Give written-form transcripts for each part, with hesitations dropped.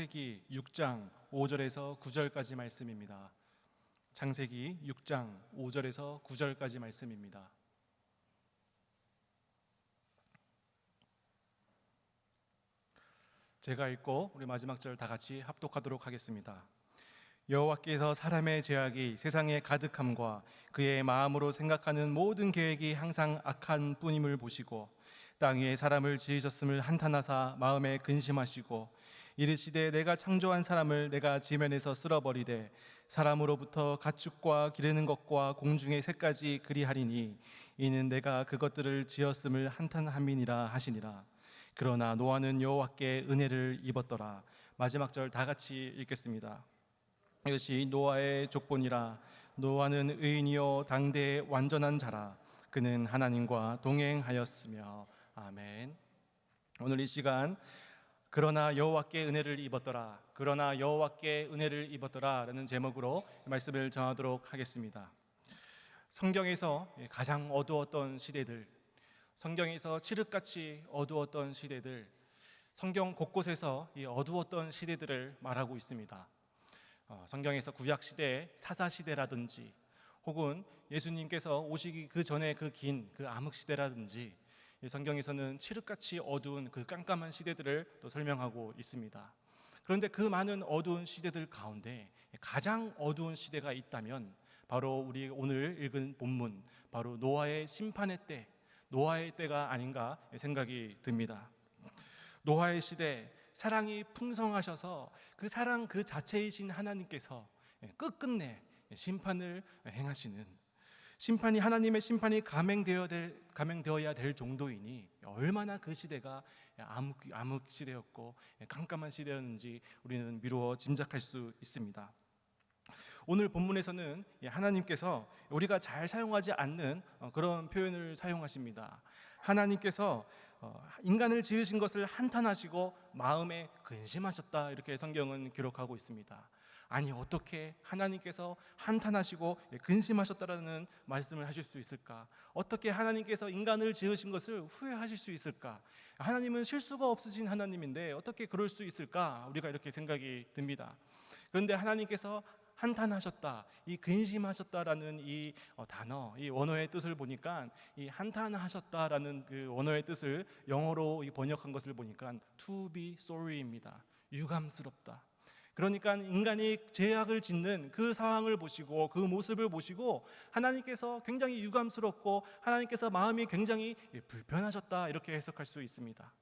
창세기 6장 5절에서 9절까지 말씀입니다. 창세기 6장 5절에서 9절까지 말씀입니다. 제가 읽고 우리 마지막 절 다 같이 합독하도록 하겠습니다. 여호와께서 사람의 죄악이 세상에 가득함과 그의 마음으로 생각하는 모든 계획이 항상 악한 뿐임을 보시고 땅 위에 사람을 지으셨음을 한탄하사 마음에 근심하시고 이르시되 내가 창조한 사람을 내가 지면에서 쓸어버리되 사람으로부터 가축과 기르는 것과 공중의 새까지 그리하리니 이는 내가 그것들을 지었음을 한탄함이니라 하시니라. 그러나 노아는 여호와께 은혜를 입었더라. 마지막 절 다 같이 읽겠습니다. 이것이 노아의 족본이라. 노아는 의인이요 당대의 완전한 자라. 그는 하나님과 동행하였으며. 아멘. 오늘 이 시간 그러나 여호와께 은혜를 입었더라, 그러나 여호와께 은혜를 입었더라 라는 제목으로 말씀을 전하도록 하겠습니다. 성경에서 가장 어두웠던 시대들, 성경에서 칠흑같이 어두웠던 시대들, 성경 곳곳에서 이 어두웠던 시대들을 말하고 있습니다. 성경에서 구약시대의 사사시대라든지 혹은 예수님께서 오시기 그 전에 그 긴 그 암흑시대라든지 성경에서는 칠흑같이 어두운 그 깜깜한 시대들을 또 설명하고 있습니다. 그런데 그 많은 어두운 시대들 가운데 가장 어두운 시대가 있다면 바로 우리 오늘 읽은 본문, 바로 노아의 심판의 때, 노아의 때가 아닌가 생각이 듭니다. 노아의 시대, 사랑이 풍성하셔서 그 사랑 그 자체이신 하나님께서 끝끝내 심판을 행하시는, 심판이, 하나님의 심판이 감행되어야 될 정도이니 얼마나 그 시대가 암흑 시대였고 깜깜한 시대였는지 우리는 미루어 짐작할 수 있습니다. 오늘 본문에서는 하나님께서 우리가 잘 사용하지 않는 그런 표현을 사용하십니다. 하나님께서 인간을 지으신 것을 한탄하시고 마음에 근심하셨다, 이렇게 성경은 기록하고 있습니다. 아니, 어떻게 하나님께서 한탄하시고 근심하셨다라는 말씀을 하실 수 있을까? 어떻게 하나님께서 인간을 지으신 것을 후회하실 수 있을까? 하나님은 실수가 없으신 하나님인데 어떻게 그럴 수 있을까? 우리가 이렇게 생각이 듭니다. 그런데 하나님께서 한탄하셨다, 이 근심하셨다라는 이 단어, 이 원어의 뜻을 보니까 이 한탄하셨다라는 그 원어의 뜻을 영어로 번역한 것을 보니까 to be sorry입니다. 유감스럽다. 그러니까 인간이 죄악을 짓는 그 상황을 보시고 그 모습을 보시고 하나님께서 굉장히 유감스럽고 하나님께서 마음이 굉장히 불편하셨다, 이렇게 해석할 수 있습니다.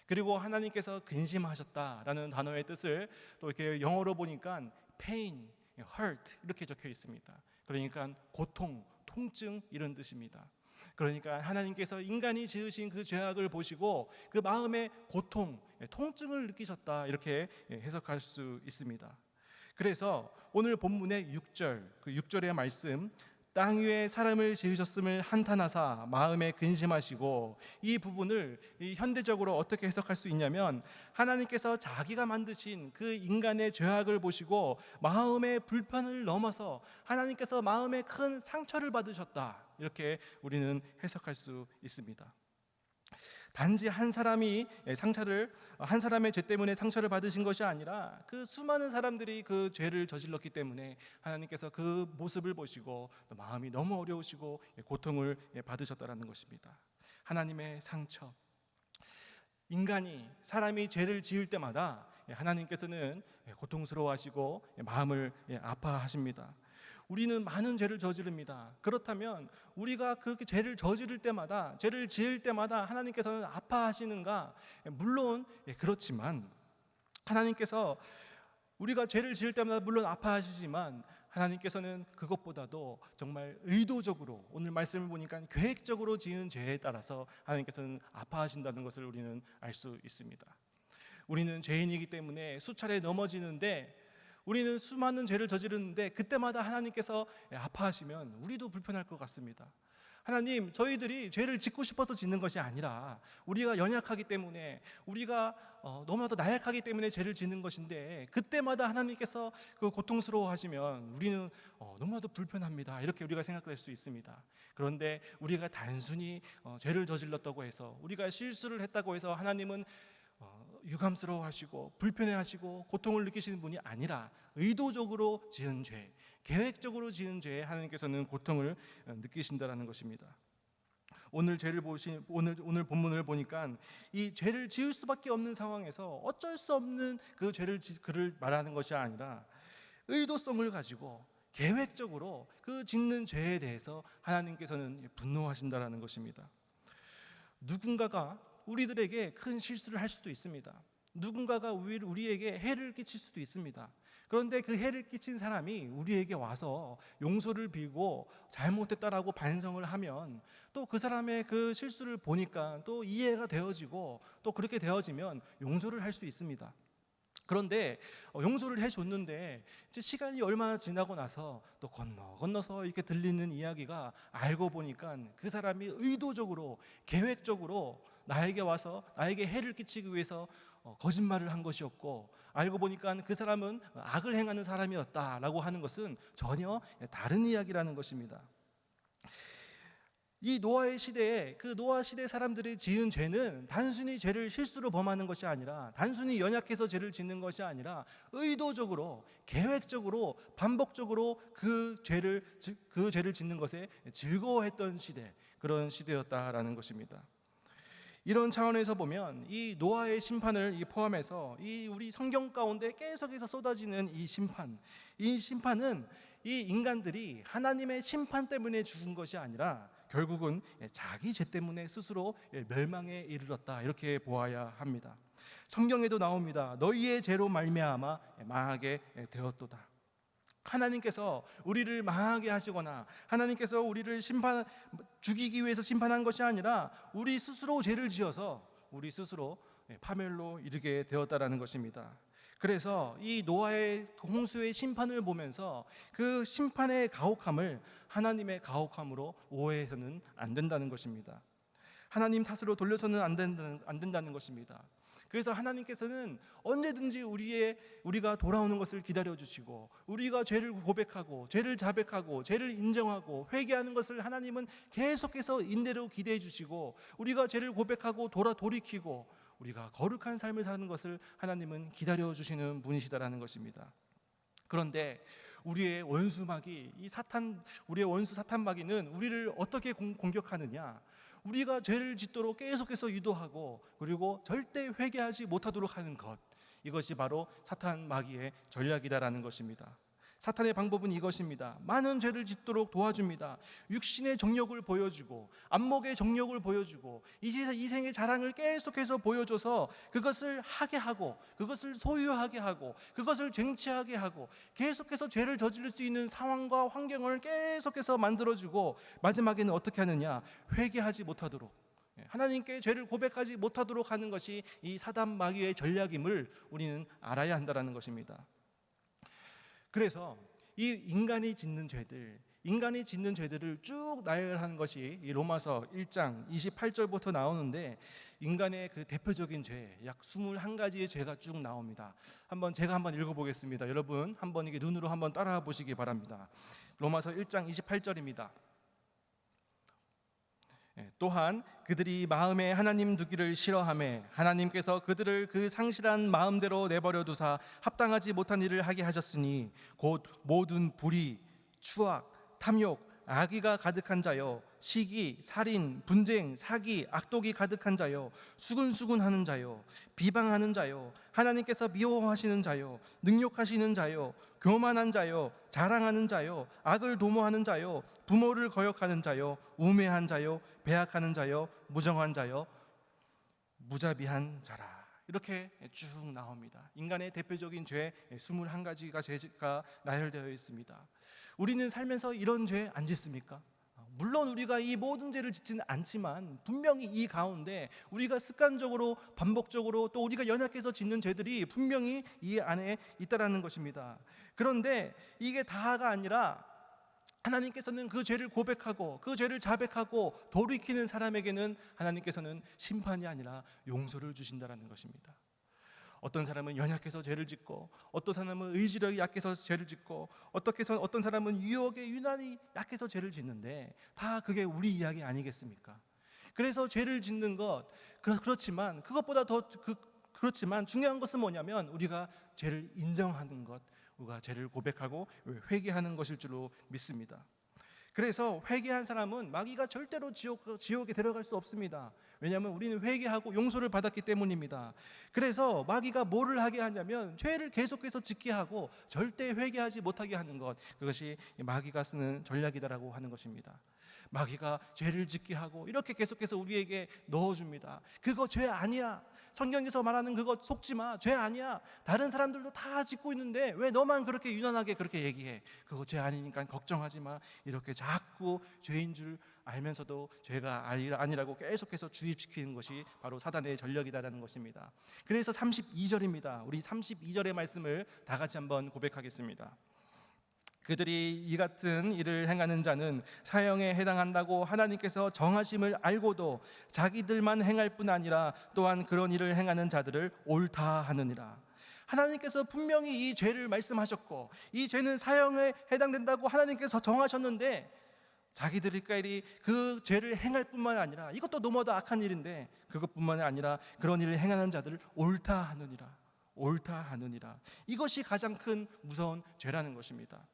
그리고 하나님께서 근심하셨다라는 단어의 뜻을 또 이렇게 영어로 보니까 pain, hurt 이렇게 적혀 있습니다. 그러니까 고통, 통증 이런 뜻입니다. 그러니까 하나님께서 인간이 지으신 그 죄악을 보시고 그 마음의 고통, 통증을 느끼셨다, 이렇게 해석할 수 있습니다. 그래서 오늘 본문의 6절, 그 6절의 말씀, 땅 위에 사람을 지으셨음을 한탄하사 마음에 근심하시고, 이 부분을 현대적으로 어떻게 해석할 수 있냐면 하나님께서 자기가 만드신 그 인간의 죄악을 보시고 마음의 불편을 넘어서 하나님께서 마음에 큰 상처를 받으셨다, 이렇게 우리는 해석할 수 있습니다. 단지 한 사람이 한 사람의 죄 때문에 상처를 받으신 것이 아니라 그 수많은 사람들이 그 죄를 저질렀기 때문에 하나님께서 그 모습을 보시고 또 마음이 너무 어려우시고 고통을 받으셨다는 것입니다. 하나님의 상처. 사람이 죄를 지을 때마다 하나님께서는 고통스러워하시고 마음을 아파하십니다. 우리는 많은 죄를 저지릅니다. 그렇다면 우리가 그렇게 죄를 저지를 때마다, 죄를 지을 때마다 하나님께서는 아파하시는가? 물론 그렇지만 하나님께서 우리가 죄를 지을 때마다 물론 아파하시지만 하나님께서는 그것보다도 정말 의도적으로, 오늘 말씀을 보니까 계획적으로 지은 죄에 따라서 하나님께서는 아파하신다는 것을 우리는 알 수 있습니다. 우리는 죄인이기 때문에 수차례 넘어지는데, 우리는 수많은 죄를 저지르는데 그때마다 하나님께서 아파하시면 우리도 불편할 것 같습니다. 하나님, 저희들이 죄를 짓고 싶어서 짓는 것이 아니라 우리가 연약하기 때문에, 우리가 너무나도 나약하기 때문에 죄를 짓는 것인데 그때마다 하나님께서 그 고통스러워하시면 우리는 너무나도 불편합니다, 이렇게 우리가 생각할 수 있습니다. 그런데 우리가 단순히 죄를 저질렀다고 해서, 우리가 실수를 했다고 해서 하나님은 유감스러워하시고 불편해하시고 고통을 느끼시는 분이 아니라 의도적으로 지은 죄, 계획적으로 지은 죄에 하나님께서는 고통을 느끼신다라는 것입니다. 오늘 본문을 보니까 이 죄를 지을 수밖에 없는 상황에서 어쩔 수 없는 그를 말하는 것이 아니라 의도성을 가지고 계획적으로 그 짓는 죄에 대해서 하나님께서는 분노하신다라는 것입니다. 누군가가 우리들에게 큰 실수를 할 수도 있습니다. 누군가가 우리에게 해를 끼칠 수도 있습니다. 그런데 그 해를 끼친 사람이 우리에게 와서 용서를 빌고 잘못했다라고 반성을 하면 또 그 사람의 그 실수를 보니까 또 이해가 되어지고 또 그렇게 되어지면 용서를 할 수 있습니다. 그런데 용서를 해줬는데 이제 시간이 얼마나 지나고 나서 또 건너서 이렇게 들리는 이야기가 알고 보니까 그 사람이 의도적으로 계획적으로 나에게 와서 나에게 해를 끼치기 위해서 거짓말을 한 것이었고, 알고 보니까 그 사람은 악을 행하는 사람이었다라고 하는 것은 전혀 다른 이야기라는 것입니다. 이 노아의 시대에 그 노아 시대 사람들이 지은 죄는 단순히 죄를 실수로 범하는 것이 아니라, 단순히 연약해서 죄를 짓는 것이 아니라 의도적으로 계획적으로 반복적으로 그 죄를 짓는 것에 즐거워했던 시대, 그런 시대였다라는 것입니다. 이런 차원에서 보면 이 노아의 심판을 포함해서 이 우리 성경 가운데 계속해서 쏟아지는 이 심판은 이 인간들이 하나님의 심판 때문에 죽은 것이 아니라 결국은 자기 죄 때문에 스스로 멸망에 이르렀다, 이렇게 보아야 합니다. 성경에도 나옵니다. 너희의 죄로 말미암아 망하게 되었도다. 하나님께서 우리를 망하게 하시거나 하나님께서 우리를 죽이기 위해서 심판한 것이 아니라 우리 스스로 죄를 지어서 우리 스스로 파멸로 이르게 되었다라는 것입니다. 그래서 이 노아의 홍수의 심판을 보면서 그 심판의 가혹함을 하나님의 가혹함으로 오해해서는 안 된다는 것입니다. 하나님 탓으로 돌려서는 안 된다는 것입니다. 그래서 하나님께서는 언제든지 우리가 돌아오는 것을 기다려주시고, 우리가 죄를 고백하고 죄를 자백하고 죄를 인정하고 회개하는 것을 하나님은 계속해서 인내로 기대해 주시고, 우리가 죄를 고백하고 돌이키고 우리가 거룩한 삶을 사는 것을 하나님은 기다려주시는 분이시다라는 것입니다. 그런데 우리의 원수 사탄마귀는 우리를 어떻게 공격하느냐? 우리가 죄를 짓도록 계속해서 유도하고, 그리고 절대 회개하지 못하도록 하는 것, 이것이 바로 사탄 마귀의 전략이다라는 것입니다. 사탄의 방법은 이것입니다. 많은 죄를 짓도록 도와줍니다. 육신의 정욕을 보여주고, 안목의 정욕을 보여주고, 이생의 자랑을 계속해서 보여줘서 그것을 하게 하고, 그것을 소유하게 하고, 그것을 쟁취하게 하고, 계속해서 죄를 저지를 수 있는 상황과 환경을 계속해서 만들어주고, 마지막에는 어떻게 하느냐? 회개하지 못하도록, 하나님께 죄를 고백하지 못하도록 하는 것이 이 사단 마귀의 전략임을 우리는 알아야 한다는 것입니다. 그래서 이 인간이 짓는 죄들을 쭉 나열하는 것이 이 로마서 1장 28절부터 나오는데, 인간의 그 대표적인 죄, 약 21가지의 죄가 쭉 나옵니다. 제가 한번 읽어보겠습니다. 여러분 한번 이게 눈으로 한번 따라와 보시기 바랍니다. 로마서 1장 28절입니다. 또한 그들이 마음에 하나님 두기를 싫어하매 하나님께서 그들을 그 상실한 마음대로 내버려 두사 합당하지 못한 일을 하게 하셨으니 곧 모든 불의, 추악, 탐욕, 악의가 가득한 자요, 시기, 살인, 분쟁, 사기, 악독이 가득한 자요, 수근수근하는 자요, 비방하는 자요, 하나님께서 미워하시는 자요, 능욕하시는 자요, 교만한 자요, 자랑하는 자요, 악을 도모하는 자요, 부모를 거역하는 자요, 우매한 자요, 배악하는 자요, 무정한 자요, 무자비한 자라. 이렇게 쭉 나옵니다. 인간의 대표적인 죄 21가지가 죄가 나열되어 있습니다. 우리는 살면서 이런 죄 안 짓습니까? 물론 우리가 이 모든 죄를 짓지는 않지만 분명히 이 가운데 우리가 습관적으로 반복적으로 또 우리가 연약해서 짓는 죄들이 분명히 이 안에 있다라는 것입니다. 그런데 이게 다가 아니라 하나님께서는 그 죄를 고백하고 그 죄를 자백하고 돌이키는 사람에게는 하나님께서는 심판이 아니라 용서를 주신다라는 것입니다. 어떤 사람은 연약해서 죄를 짓고, 어떤 사람은 의지력이 약해서 죄를 짓고, 어떤 사람은 유혹에 유난히 약해서 죄를 짓는데 다 그게 우리 이야기 아니겠습니까? 그래서 죄를 짓는 것, 그렇지만 그것보다 더 그렇지만 중요한 것은 뭐냐면 우리가 죄를 인정하는 것, 우리가 죄를 고백하고 회개하는 것일 줄로 믿습니다. 그래서 회개한 사람은 마귀가 절대로 지옥에 들어갈 수 없습니다. 왜냐하면 우리는 회개하고 용서를 받았기 때문입니다. 그래서 마귀가 뭐를 하게 하냐면 죄를 계속해서 짓게 하고 절대 회개하지 못하게 하는 것, 그것이 마귀가 쓰는 전략이다라고 하는 것입니다. 마귀가 죄를 짓게 하고 이렇게 계속해서 우리에게 넣어줍니다. 그거 죄 아니야. 성경에서 말하는 그거 속지 마. 죄 아니야. 다른 사람들도 다 짓고 있는데 왜 너만 그렇게 유난하게 그렇게 얘기해? 그거 죄 아니니까 걱정하지 마. 이렇게 자꾸 죄인 줄 알면서도 죄가 아니라고 계속해서 주입시키는 것이 바로 사단의 전략이다라는 것입니다. 그래서 32절입니다. 우리 32절의 말씀을 다 같이 한번 고백하겠습니다. 그들이 이 같은 일을 행하는 자는 사형에 해당한다고 하나님께서 정하심을 알고도 자기들만 행할 뿐 아니라 또한 그런 일을 행하는 자들을 옳다 하느니라. 하나님께서 분명히 이 죄를 말씀하셨고 이 죄는 사형에 해당된다고 하나님께서 정하셨는데 자기들끼리 그 죄를 행할 뿐만 아니라, 이것도 너무나도 악한 일인데 그것뿐만 아니라 그런 일을 행하는 자들을 옳다 하느니라. 옳다 하느니라. 이것이 가장 큰 무서운 죄라는 것입니다.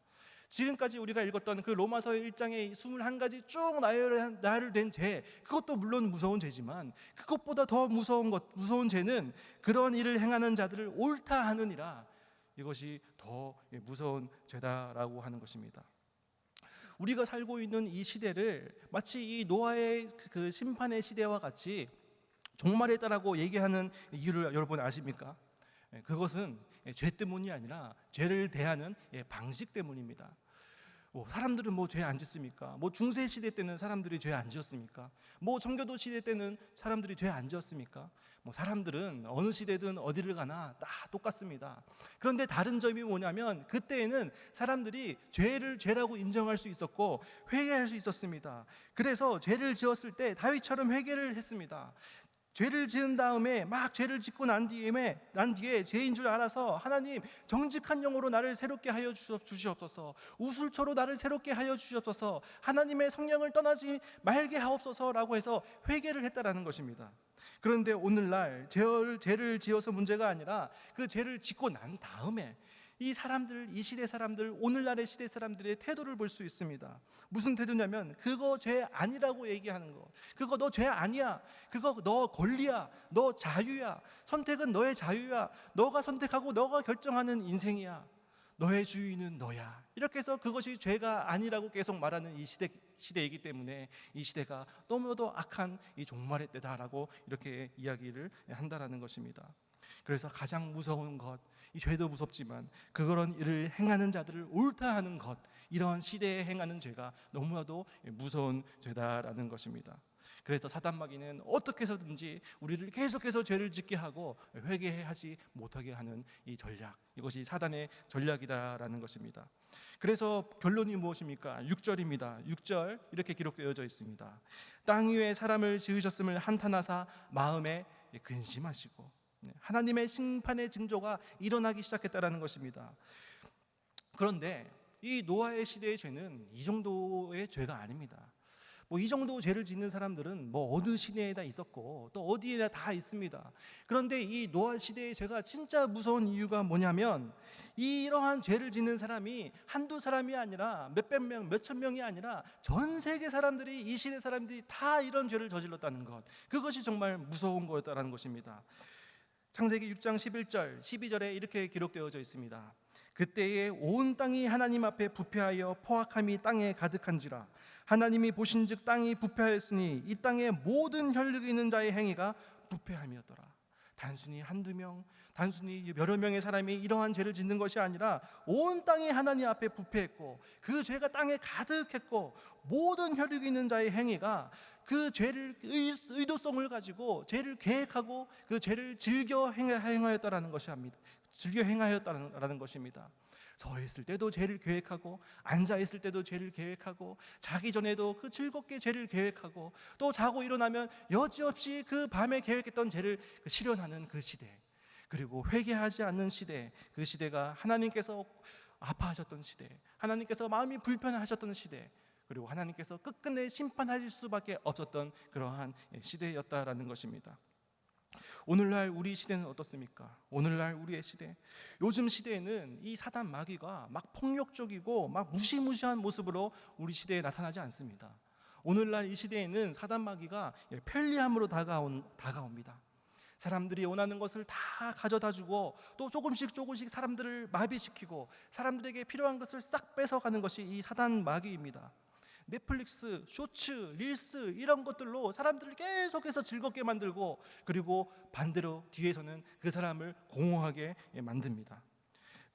지금까지 우리가 읽었던 그 로마서 1장의 21가지 쭉 나열된 죄, 그것도 물론 무서운 죄지만 그것보다 더 무서운 죄는 그런 일을 행하는 자들을 옳다 하느니라. 이것이 더 무서운 죄다라고 하는 것입니다. 우리가 살고 있는 이 시대를 마치 이 노아의 그 심판의 시대와 같이 종말에 있다라고 얘기하는 이유를 여러분 아십니까? 그것은 죄 때문이 아니라 죄를 대하는 방식 때문입니다. 사람들은 뭐 죄 안 짓습니까? 중세 시대 때는 사람들이 죄 안 지었습니까? 청교도 시대 때는 사람들이 죄 안 지었습니까? 사람들은 어느 시대든 어디를 가나 다 똑같습니다. 그런데 다른 점이 뭐냐면 그때에는 사람들이 죄를 죄라고 인정할 수 있었고 회개할 수 있었습니다. 그래서 죄를 지었을 때 다윗처럼 회개를 했습니다. 죄를 지은 다음에 막 죄를 짓고 난 뒤에 죄인 줄 알아서 하나님 정직한 영으로 나를 새롭게 하여 주시옵소서, 우술초로 나를 새롭게 하여 주시옵소서, 하나님의 성령을 떠나지 말게 하옵소서라고 해서 회개를 했다라는 것입니다. 그런데 오늘날 죄를 지어서 문제가 아니라 그 죄를 짓고 난 다음에 이 시대 사람들, 오늘날의 시대 사람들의 태도를 볼 수 있습니다. 무슨 태도냐면 그거 죄 아니라고 얘기하는 거. 그거 너 죄 아니야. 그거 너 권리야. 너 자유야. 선택은 너의 자유야. 너가 선택하고 너가 결정하는 인생이야. 너의 주인은 너야. 이렇게 해서 그것이 죄가 아니라고 계속 말하는 이 시대이기 때문에 이 시대가 너무나도 악한 이 종말의 때다라고 이렇게 이야기를 한다라는 것입니다. 그래서 가장 무서운 것, 이 죄도 무섭지만 그런 일을 행하는 자들을 옳다 하는 것, 이런 시대에 행하는 죄가 너무나도 무서운 죄다라는 것입니다. 그래서 사단 마귀는 어떻게 해서든지 우리를 계속해서 죄를 짓게 하고 회개하지 못하게 하는 이 전략, 이것이 사단의 전략이다라는 것입니다. 그래서 결론이 무엇입니까? 6절입니다. 6절 이렇게 기록되어져 있습니다. 땅 위에 사람을 지으셨음을 한탄하사 마음에 근심하시고, 하나님의 심판의 징조가 일어나기 시작했다라는 것입니다. 그런데 이 노아의 시대의 죄는 이 정도의 죄가 아닙니다. 이 정도 죄를 짓는 사람들은 어느 시대에다 있었고 또 어디에나 다 있습니다. 그런데 이 노아 시대의 죄가 진짜 무서운 이유가 뭐냐면 이러한 죄를 짓는 사람이 한두 사람이 아니라 몇백 명, 몇천 명이 아니라 전 세계 사람들이, 이 시대 사람들이 다 이런 죄를 저질렀다는 것, 그것이 정말 무서운 거였다는 것입니다. 창세기 6장 11절, 12절에 이렇게 기록되어져 있습니다. 그때에 온 땅이 하나님 앞에 부패하여 포악함이 땅에 가득한지라. 하나님이 보신즉 땅이 부패하였으니 이 땅의 모든 혈육이 있는 자의 행위가 부패함이었더라. 단순히 한두 명, 단순히 여러 명의 사람이 이러한 죄를 짓는 것이 아니라 온 땅이 하나님 앞에 부패했고 그 죄가 땅에 가득했고 모든 혈육이 있는 자의 행위가 그 죄를 의도성을 가지고 죄를 계획하고 그 죄를 즐겨 행하였다라는 것입니다. 즐겨 행하였다라는 것입니다. 서 있을 때도 죄를 계획하고 앉아 있을 때도 죄를 계획하고 자기 전에도 그 즐겁게 죄를 계획하고 또 자고 일어나면 여지없이 그 밤에 계획했던 죄를 실현하는 그 시대, 그리고 회개하지 않는 시대, 그 시대가 하나님께서 아파하셨던 시대, 하나님께서 마음이 불편하셨던 시대, 그리고 하나님께서 끝끝내 심판하실 수밖에 없었던 그러한 시대였다라는 것입니다. 오늘날 우리 시대는 어떻습니까? 오늘날 우리의 시대, 요즘 시대에는 이 사단 마귀가 막 폭력적이고 막 무시무시한 모습으로 우리 시대에 나타나지 않습니다. 오늘날 이 시대에는 사단 마귀가 편리함으로 다가옵니다. 사람들이 원하는 것을 다 가져다주고 또 조금씩 사람들을 마비시키고 사람들에게 필요한 것을 싹 뺏어가는 것이 이 사단 마귀입니다. 넷플릭스, 쇼츠, 릴스 이런 것들로 사람들을 계속해서 즐겁게 만들고, 그리고 반대로 뒤에서는 그 사람을 공허하게 만듭니다.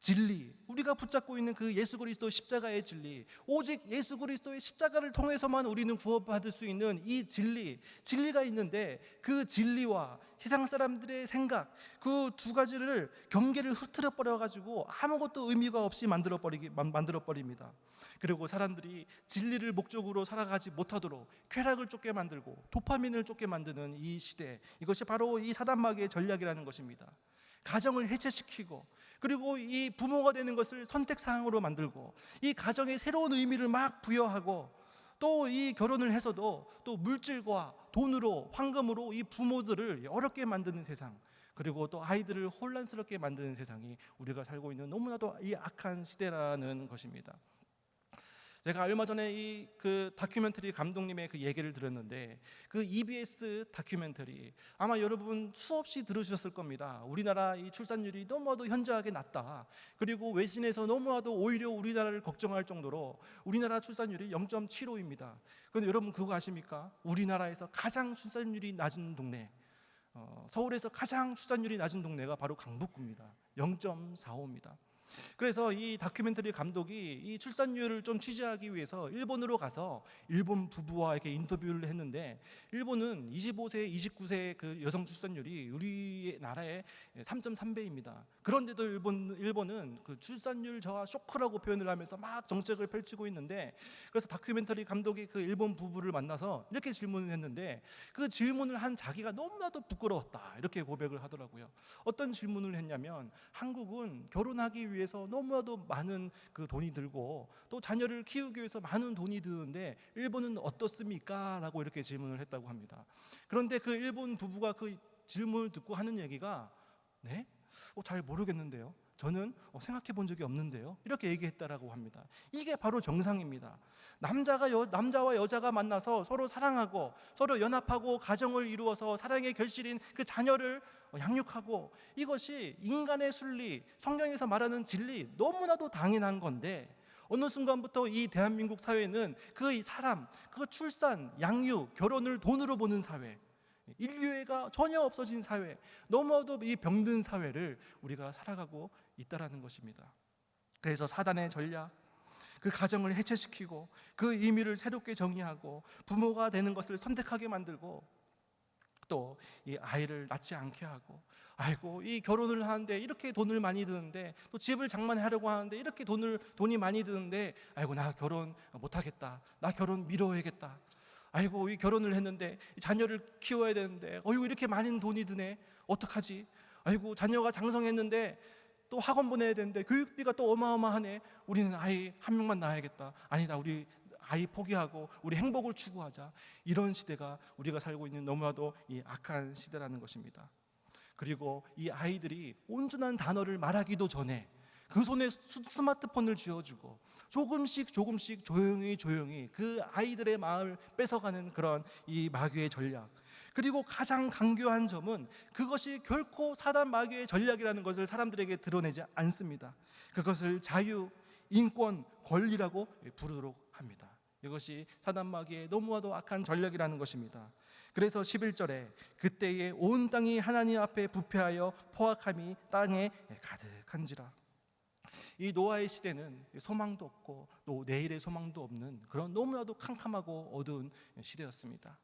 진리, 우리가 붙잡고 있는 그 예수 그리스도 십자가의 진리, 오직 예수 그리스도의 십자가를 통해서만 우리는 구원받을 수 있는 이 진리가 있는데, 그 진리와 세상 사람들의 생각, 그 두 가지를 경계를 흐트러 버려가지고 아무것도 의미가 없이 만들어 버립니다. 그리고 사람들이 진리를 목적으로 살아가지 못하도록 쾌락을 쫓게 만들고 도파민을 쫓게 만드는 이 시대, 이것이 바로 이 사단 마귀의 전략이라는 것입니다. 가정을 해체시키고, 그리고 이 부모가 되는 것을 선택사항으로 만들고, 이 가정에 새로운 의미를 막 부여하고, 또 이 결혼을 해서도 또 물질과 돈으로, 황금으로 이 부모들을 어렵게 만드는 세상, 그리고 또 아이들을 혼란스럽게 만드는 세상이 우리가 살고 있는 너무나도 이 악한 시대라는 것입니다. 제가 얼마 전에 이 그 다큐멘터리 감독님의 그 얘기를 들었는데, 그 EBS 다큐멘터리 아마 여러분 수없이 들으셨을 겁니다. 우리나라 이 출산율이 너무나도 현저하게 낮다. 그리고 외신에서 너무나도 오히려 우리나라를 걱정할 정도로 우리나라 출산율이 0.75입니다. 그런데 여러분 그거 아십니까? 우리나라에서 가장 출산율이 낮은 동네, 서울에서 가장 출산율이 낮은 동네가 바로 강북구입니다. 0.45입니다. 그래서 이 다큐멘터리 감독이 이 출산율을 좀 취재하기 위해서 일본으로 가서 일본 부부와 이렇게 인터뷰를 했는데, 일본은 25세, 29세 그 여성 출산율이 우리나라의 3.3배입니다. 그런데도 일본은 그 출산율 저하 쇼크라고 표현을 하면서 막 정책을 펼치고 있는데, 그래서 다큐멘터리 감독이 그 일본 부부를 만나서 이렇게 질문을 했는데, 그 질문을 한 자기가 너무나도 부끄러웠다 이렇게 고백을 하더라고요. 어떤 질문을 했냐면, 한국은 결혼하기 위해서 너무나도 많은 그 돈이 들고 또 자녀를 키우기 위해서 많은 돈이 드는데 일본은 어떻습니까? 라고 이렇게 질문을 했다고 합니다. 그런데 그 일본 부부가 그 질문을 듣고 하는 얘기가, 네? 잘 모르겠는데요. 저는 생각해 본 적이 없는데요. 이렇게 얘기했다라고 합니다. 이게 바로 정상입니다. 남자와 여자가 만나서 서로 사랑하고 서로 연합하고 가정을 이루어서 사랑의 결실인 그 자녀를 양육하고, 이것이 인간의 순리, 성경에서 말하는 진리, 너무나도 당연한 건데, 어느 순간부터 이 대한민국 사회는 그 사람, 그 출산, 양육, 결혼을 돈으로 보는 사회, 인류애가 전혀 없어진 사회, 너무나도 이 병든 사회를 우리가 살아가고 있다라는 것입니다. 그래서 사단의 전략, 그 가정을 해체시키고 그 의미를 새롭게 정의하고 부모가 되는 것을 선택하게 만들고, 또 이 아이를 낳지 않게 하고, 아이고 이 결혼을 하는데 이렇게 돈을 많이 드는데, 또 집을 장만하려고 하는데 이렇게 돈이 많이 드는데, 아이고 나 결혼 못하겠다, 나 결혼 미뤄야겠다, 아이고 이 결혼을 했는데 자녀를 키워야 되는데 어이구 이렇게 많은 돈이 드네, 어떡하지, 아이고 자녀가 장성했는데 또 학원 보내야 되는데 교육비가 또 어마어마하네, 우리는 아이 한 명만 낳아야겠다, 아니다 우리 아이 포기하고 우리 행복을 추구하자. 이런 시대가 우리가 살고 있는 너무나도 이 악한 시대라는 것입니다. 그리고 이 아이들이 온전한 단어를 말하기도 전에 그 손에 스마트폰을 쥐어주고 조금씩 조용히 그 아이들의 마음을 뺏어가는 그런 이 마귀의 전략. 그리고 가장 강교한 점은 그것이 결코 사단 마귀의 전략이라는 것을 사람들에게 드러내지 않습니다. 그것을 자유, 인권, 권리라고 부르도록 합니다. 이것이 사단 마귀의 너무나도 악한 전략이라는 것입니다. 그래서 11절에 그때에 온 땅이 하나님 앞에 부패하여 포악함이 땅에 가득한지라. 이 노아의 시대는 소망도 없고 또 내일의 소망도 없는 그런 너무나도 캄캄하고 어두운 시대였습니다.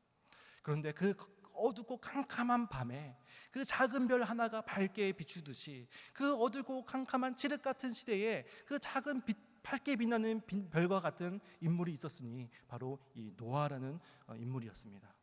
그런데 그 어둡고 캄캄한 밤에 그 작은 별 하나가 밝게 비추듯이, 그 어둡고 캄캄한 칠흑 같은 시대에 그 작은 밝게 빛나는 별과 같은 인물이 있었으니 바로 이 노아라는 인물이었습니다.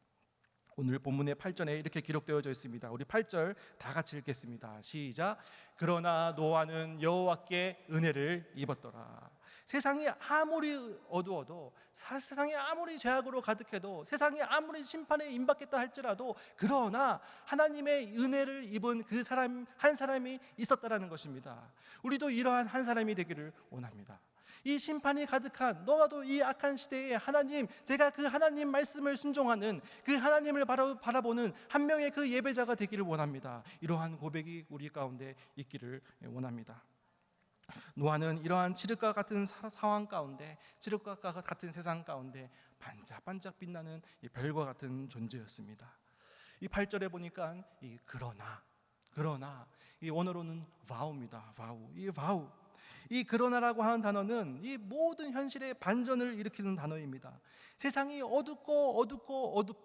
오늘 본문의 8절에 이렇게 기록되어져 있습니다. 우리 8절 다 같이 읽겠습니다. 시작. 그러나 노아는 여호와께 은혜를 입었더라. 세상이 아무리 어두워도, 세상이 아무리 죄악으로 가득해도, 세상이 아무리 심판에 임박했다 할지라도, 그러나 하나님의 은혜를 입은 그 사람 한 사람이 있었다라는 것입니다. 우리도 이러한 한 사람이 되기를 원합니다. 이 심판이 가득한 너와도 이 악한 시대에 하나님, 제가 그 하나님 말씀을 순종하는, 그 하나님을 바라보는 한 명의 그 예배자가 되기를 원합니다. 이러한 고백이 우리 가운데 있기를 원합니다. 노아는 이러한 칠흑과 같은 상황 가운데, 칠흑과 같은 세상 가운데 반짝반짝 빛나는 이 별과 같은 존재였습니다. 이 8절에 보니까 이 그러나 이 원어로는 와우입니다. 와우. 이 그러나라고 하는 단어는 이 모든 현실의 반전을 일으키는 단어입니다. 세상이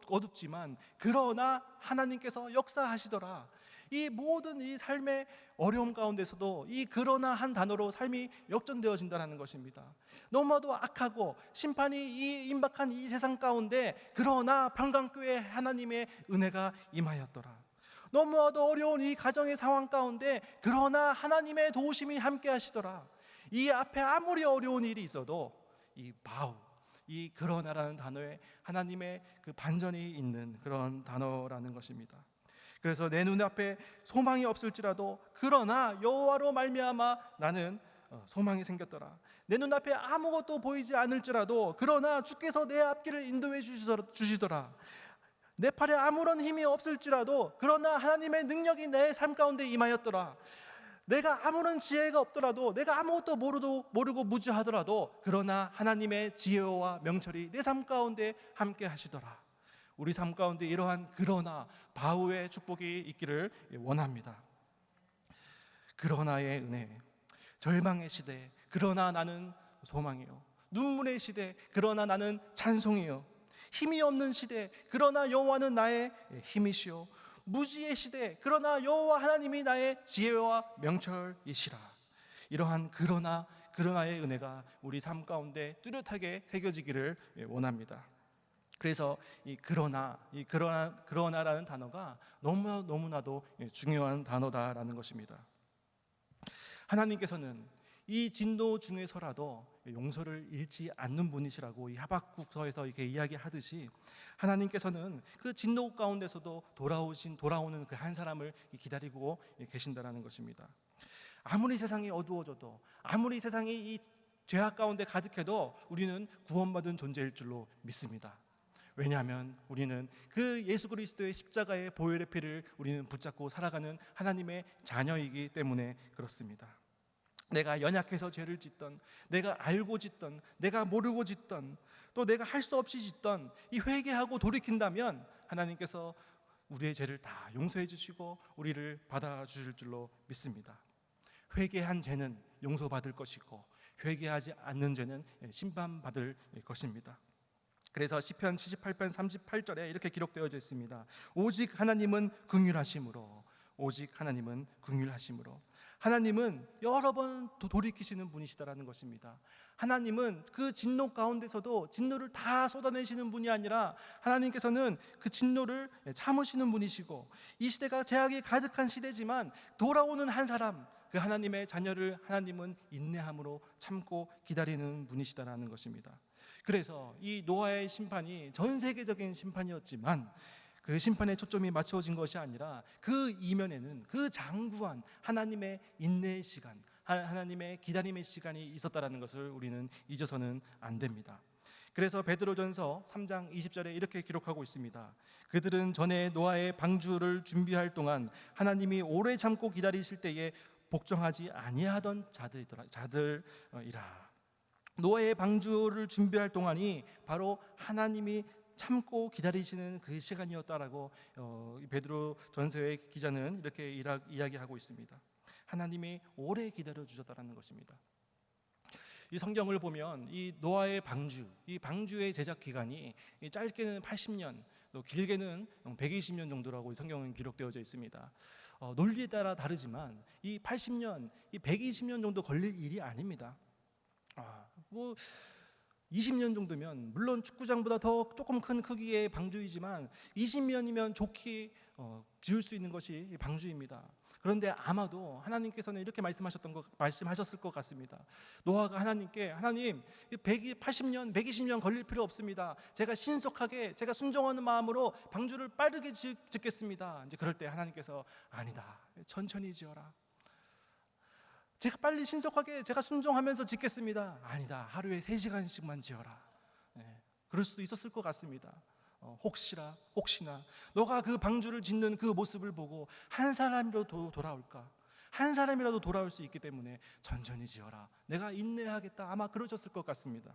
어둡지만 그러나 하나님께서 역사하시더라. 이 모든 이 삶의 어려움 가운데서도 이 그러나 한 단어로 삶이 역전되어진다는 것입니다. 너무나도 악하고 심판이 임박한 이 세상 가운데 그러나 평강교회 하나님의 은혜가 임하였더라. 너무나도 어려운 이 가정의 상황 가운데 그러나 하나님의 도우심이 함께 하시더라. 이 앞에 아무리 어려운 일이 있어도 이 그러나라는 단어에 하나님의 그 반전이 있는 그런 단어라는 것입니다. 그래서 내 눈앞에 소망이 없을지라도 그러나 여호와로 말미암아 나는 소망이 생겼더라. 내 눈앞에 아무것도 보이지 않을지라도 그러나 주께서 내 앞길을 인도해 주시더라. 내 팔에 아무런 힘이 없을지라도 그러나 하나님의 능력이 내 삶 가운데 임하였더라. 내가 아무런 지혜가 없더라도, 내가 아무것도 모르고 무지하더라도 그러나 하나님의 지혜와 명철이 내 삶 가운데 함께 하시더라. 우리 삶 가운데 이러한 그러나 바우의 축복이 있기를 원합니다. 그러나의 은혜, 절망의 시대 그러나 나는 소망이요, 눈물의 시대 그러나 나는 찬송이요, 힘이 없는 시대 그러나 여호와는 나의 힘이시요, 무지의 시대 그러나 여호와 하나님이 나의 지혜와 명철이시라. 이러한 그러나의 은혜가 우리 삶 가운데 뚜렷하게 새겨지기를 원합니다. 그래서 이 그러나라는 단어가 너무나도 중요한 단어다라는 것입니다. 하나님께서는 이 진노 중에서라도 용서를 잃지 않는 분이시라고 이 하박국서에서 이렇게 이야기하듯이 하나님께서는 그 진노 가운데서도 돌아오는 그 한 사람을 기다리고 계신다라는 것입니다. 아무리 세상이 어두워져도, 아무리 세상이 이 죄악 가운데 가득해도 우리는 구원받은 존재일 줄로 믿습니다. 왜냐하면 우리는 그 예수 그리스도의 십자가의 보혈의 피를 우리는 붙잡고 살아가는 하나님의 자녀이기 때문에 그렇습니다. 내가 연약해서 죄를 짓던, 내가 알고 짓던, 내가 모르고 짓던, 또 내가 할 수 없이 짓던 이 회개하고 돌이킨다면 하나님께서 우리의 죄를 다 용서해 주시고 우리를 받아주실 줄로 믿습니다. 회개한 죄는 용서받을 것이고 회개하지 않는 죄는 심판받을 것입니다. 그래서 시편 78편 38절에 이렇게 기록되어져 있습니다. 오직 하나님은 긍휼하심으로, 하나님은 여러 번 돌이키시는 분이시다라는 것입니다. 하나님은 그 진노 가운데서도 진노를 다 쏟아내시는 분이 아니라 하나님께서는 그 진노를 참으시는 분이시고, 이 시대가 죄악이 가득한 시대지만 돌아오는 한 사람, 그 하나님의 자녀를 하나님은 인내함으로 참고 기다리는 분이시다라는 것입니다. 그래서 이 노아의 심판이 전 세계적인 심판이었지만 그 심판에 초점이 맞춰진 것이 아니라 그 이면에는 그 장구한 하나님의 인내의 시간, 하나님의 기다림의 시간이 있었다라는 것을 우리는 잊어서는 안 됩니다. 그래서 베드로전서 3장 20절에 이렇게 기록하고 있습니다. 그들은 전에 노아의 방주를 준비할 동안 하나님이 오래 참고 기다리실 때에 복종하지 아니하던 자들이라. 노아의 방주를 준비할 동안이 바로 하나님이 참고 기다리시는 그 시간이었다라고 베드로 전서의 기자는 이렇게 이야기하고 있습니다. 하나님이 오래 기다려 주셨다라는 것입니다. 이 성경을 보면 이 노아의 방주, 이 방주의 제작 기간이 짧게는 80년, 또 길게는 120년 정도라고 이 성경은 기록되어져 있습니다. 논리에 따라 다르지만 이 80년, 이 120년 정도 걸릴 일이 아닙니다. 20년 정도면 물론 축구장보다 더 조금 큰 크기의 방주이지만 20년이면 좋게 지을 수 있는 것이 방주입니다. 그런데 아마도 하나님께서는 이렇게 말씀하셨을 것 같습니다. 노아가 하나님께, 하나님 180년 120년 걸릴 필요 없습니다. 제가 신속하게, 제가 순종하는 마음으로 방주를 빠르게 짓겠습니다. 이제 그럴 때 하나님께서 아니다, 천천히 지어라. 제가 빨리 신속하게 제가 순종하면서 짓겠습니다. 아니다, 하루에 3시간씩만 지어라. 그럴 수도 있었을 것 같습니다. 혹시나 너가 그 방주를 짓는 그 모습을 보고 한 사람이라도 돌아올까? 한 사람이라도 돌아올 수 있기 때문에 천천히 지어라. 내가 인내하겠다. 아마 그러셨을 것 같습니다.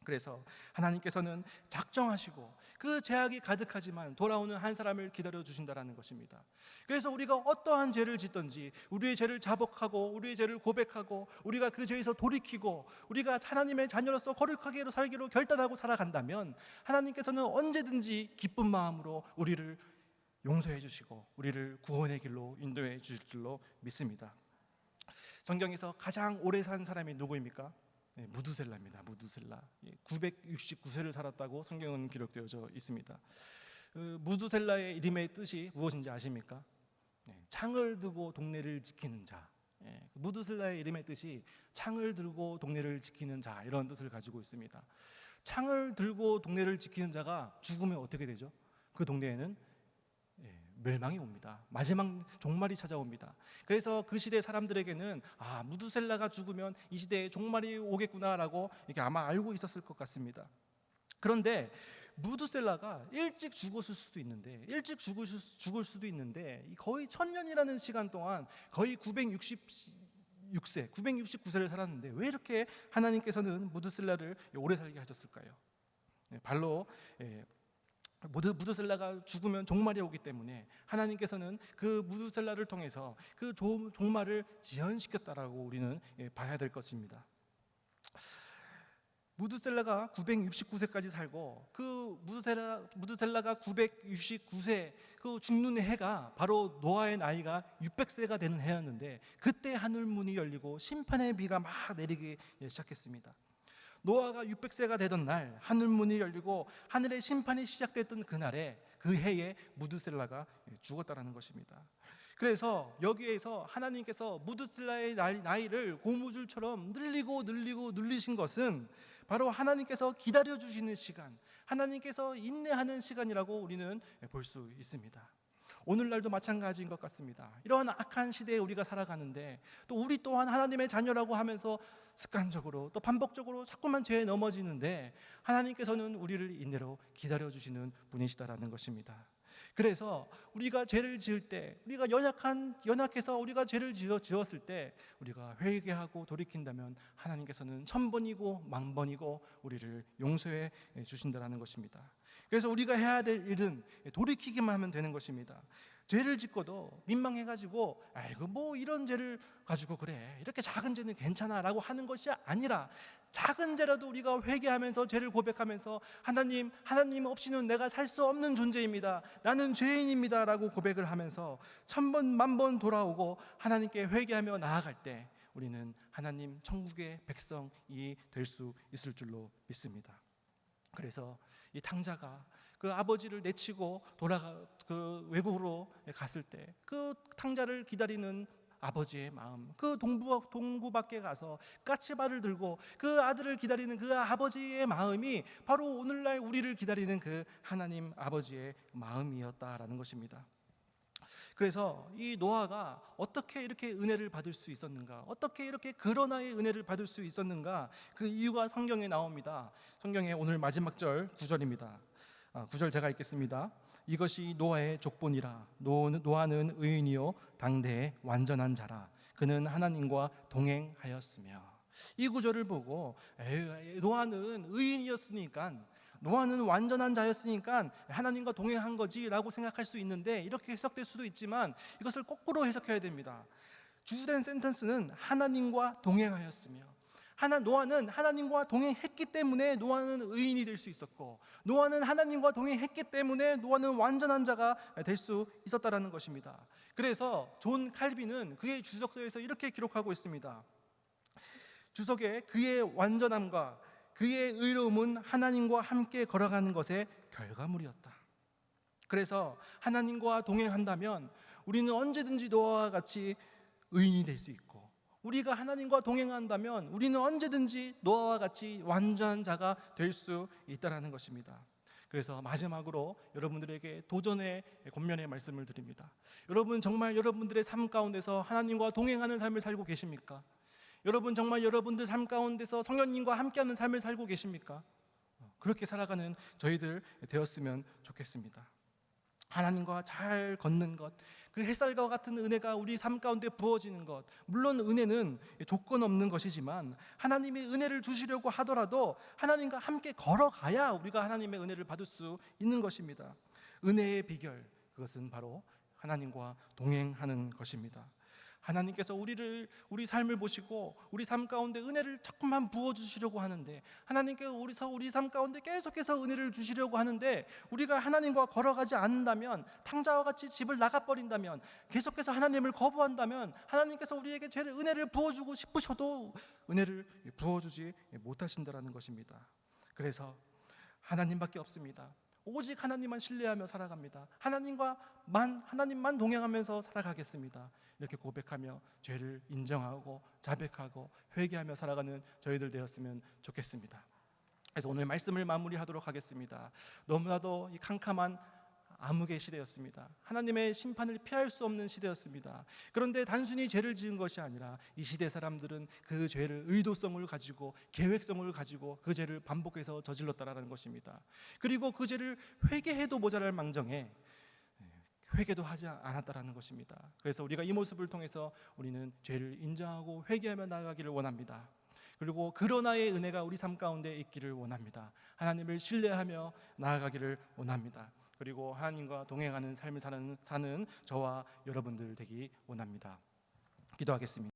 그래서 하나님께서는 작정하시고 그 죄악이 가득하지만 돌아오는 한 사람을 기다려 주신다라는 것입니다. 그래서 우리가 어떠한 죄를 짓든지 우리의 죄를 자복하고 우리의 죄를 고백하고 우리가 그 죄에서 돌이키고 우리가 하나님의 자녀로서 거룩하게 살기로 결단하고 살아간다면 하나님께서는 언제든지 기쁜 마음으로 우리를 용서해 주시고 우리를 구원의 길로 인도해 주실 줄로 믿습니다. 성경에서 가장 오래 산 사람이 누구입니까? 무두셀라입니다. 무두셀라 969세를 살았다고 성경은 기록되어져 있습니다. 무두셀라의 이름의 뜻이 무엇인지 아십니까? 창을 들고 동네를 지키는 자. 무두셀라의 이름의 뜻이 창을 들고 동네를 지키는 자, 이런 뜻을 가지고 있습니다. 창을 들고 동네를 지키는 자가 죽으면 어떻게 되죠? 그 동네에는 멸망이 옵니다. 마지막 종말이 찾아옵니다. 그래서 그 시대 사람들에게는 무두셀라가 죽으면 이 시대에 종말이 오겠구나라고 이렇게 아마 알고 있었을 것 같습니다. 그런데 무두셀라가 일찍 죽을 수도 있는데 거의 1000년이라는 시간 동안 거의 969세를 살았는데 왜 이렇게 하나님께서는 무두셀라를 오래 살게 하셨을까요? 바로 무두셀라가 죽으면 종말이 오기 때문에 하나님께서는 그 무두셀라를 통해서 그 종말을 지연시켰다라고 우리는 봐야 될 것입니다. 무두셀라가 969세까지 살고 그 무두셀라가 969세 그 죽는 해가 바로 노아의 나이가 600세가 되는 해였는데 그때 하늘 문이 열리고 심판의 비가 막 내리기 시작했습니다. 노아가 600세가 되던 날 하늘 문이 열리고 하늘의 심판이 시작됐던 그날에 그 해에 무두셀라가 죽었다라는 것입니다. 그래서 여기에서 하나님께서 무두셀라의 나이를 고무줄처럼 늘리신 것은 바로 하나님께서 기다려주시는 시간, 하나님께서 인내하는 시간이라고 우리는 볼 수 있습니다. 오늘날도 마찬가지인 것 같습니다. 이러한 악한 시대에 우리가 살아가는데 또 우리 또한 하나님의 자녀라고 하면서 습관적으로 또 반복적으로 자꾸만 죄에 넘어지는데 하나님께서는 우리를 인내로 기다려주시는 분이시다라는 것입니다. 그래서 우리가 죄를 지을 때, 우리가 연약해서 우리가 죄를 지었을 때 우리가 회개하고 돌이킨다면 하나님께서는 1000번이고 10,000번이고 우리를 용서해 주신다라는 것입니다. 그래서 우리가 해야 될 일은 돌이키기만 하면 되는 것입니다. 죄를 짓고도 민망해가지고 아이고 뭐 이런 죄를 가지고 그래, 이렇게 작은 죄는 괜찮아 라고 하는 것이 아니라 작은 죄라도 우리가 회개하면서 죄를 고백하면서 하나님 없이는 내가 살 수 없는 존재입니다, 나는 죄인입니다 라고 고백을 하면서 1000번 10,000번 돌아오고 하나님께 회개하며 나아갈 때 우리는 하나님 천국의 백성이 될 수 있을 줄로 믿습니다. 그래서 이 탕자가 그 아버지를 내치고 그 외국으로 갔을 때 그 탕자를 기다리는 아버지의 마음, 그 동부 밖에 가서 까치발을 들고 그 아들을 기다리는 그 아버지의 마음이 바로 오늘날 우리를 기다리는 그 하나님 아버지의 마음이었다라는 것입니다. 그래서 이 노아가 어떻게 이렇게 은혜를 받을 수 있었는가, 어떻게 이렇게 그러나의 은혜를 받을 수 있었는가, 그 이유가 성경에 나옵니다. 성경의 오늘 마지막 절 9절입니다. 9절 제가 읽겠습니다. 이것이 노아의 족본이라. 노아는 의인이요 당대의 완전한 자라. 그는 하나님과 동행하였으며. 이 구절을 보고 노아는 의인이었으니까, 노아는 완전한 자였으니까 하나님과 동행한 거지 라고 생각할 수 있는데, 이렇게 해석될 수도 있지만 이것을 거꾸로 해석해야 됩니다. 주된 센텐스는 하나님과 동행하였으며, 노아는 하나님과 동행했기 때문에 노아는 의인이 될 수 있었고, 노아는 하나님과 동행했기 때문에 노아는 완전한 자가 될 수 있었다라는 것입니다. 그래서 존 칼빈은 그의 주석서에서 이렇게 기록하고 있습니다. 주석에 그의 완전함과 그의 의로움은 하나님과 함께 걸어가는 것의 결과물이었다. 그래서 하나님과 동행한다면 우리는 언제든지 노아와 같이 의인이 될 수 있고, 우리가 하나님과 동행한다면 우리는 언제든지 노아와 같이 완전한 자가 될 수 있다는 것입니다. 그래서 마지막으로 여러분들에게 도전의 권면의 말씀을 드립니다. 여러분, 정말 여러분들의 삶 가운데서 하나님과 동행하는 삶을 살고 계십니까? 여러분, 정말 여러분들 삶 가운데서 성령님과 함께하는 삶을 살고 계십니까? 그렇게 살아가는 저희들 되었으면 좋겠습니다. 하나님과 잘 걷는 것, 그 햇살과 같은 은혜가 우리 삶 가운데 부어지는 것, 물론 은혜는 조건 없는 것이지만 하나님이 은혜를 주시려고 하더라도 하나님과 함께 걸어가야 우리가 하나님의 은혜를 받을 수 있는 것입니다. 은혜의 비결, 그것은 바로 하나님과 동행하는 것입니다. 하나님께서 우리 삶을 보시고 우리 삶 가운데 은혜를 자꾸만 부어주시려고 하는데, 하나님께서 우리 삶 가운데 계속해서 은혜를 주시려고 하는데, 우리가 하나님과 걸어가지 않는다면, 탕자와 같이 집을 나가버린다면, 계속해서 하나님을 거부한다면 하나님께서 우리에게 은혜를 부어주고 싶으셔도 은혜를 부어주지 못하신다는 것입니다. 그래서 하나님밖에 없습니다. 오직 하나님만 신뢰하며 살아갑니다. 하나님만 동행하면서 살아가겠습니다. 이렇게 고백하며 죄를 인정하고 자백하고 회개하며 살아가는 저희들 되었으면 좋겠습니다. 그래서 오늘 말씀을 마무리하도록 하겠습니다. 너무나도 이 캄캄한 암흑의 시대였습니다. 하나님의 심판을 피할 수 없는 시대였습니다. 그런데 단순히 죄를 지은 것이 아니라 이 시대 사람들은 그 죄를 의도성을 가지고, 계획성을 가지고 그 죄를 반복해서 저질렀다라는 것입니다. 그리고 그 죄를 회개해도 모자랄 망정에 회개도 하지 않았다라는 것입니다. 그래서 우리가 이 모습을 통해서 우리는 죄를 인정하고 회개하며 나아가기를 원합니다. 그리고 그러나의 은혜가 우리 삶 가운데 있기를 원합니다. 하나님을 신뢰하며 나아가기를 원합니다. 그리고 하나님과 동행하는 삶을 사는 저와 여러분들 되기 원합니다. 기도하겠습니다.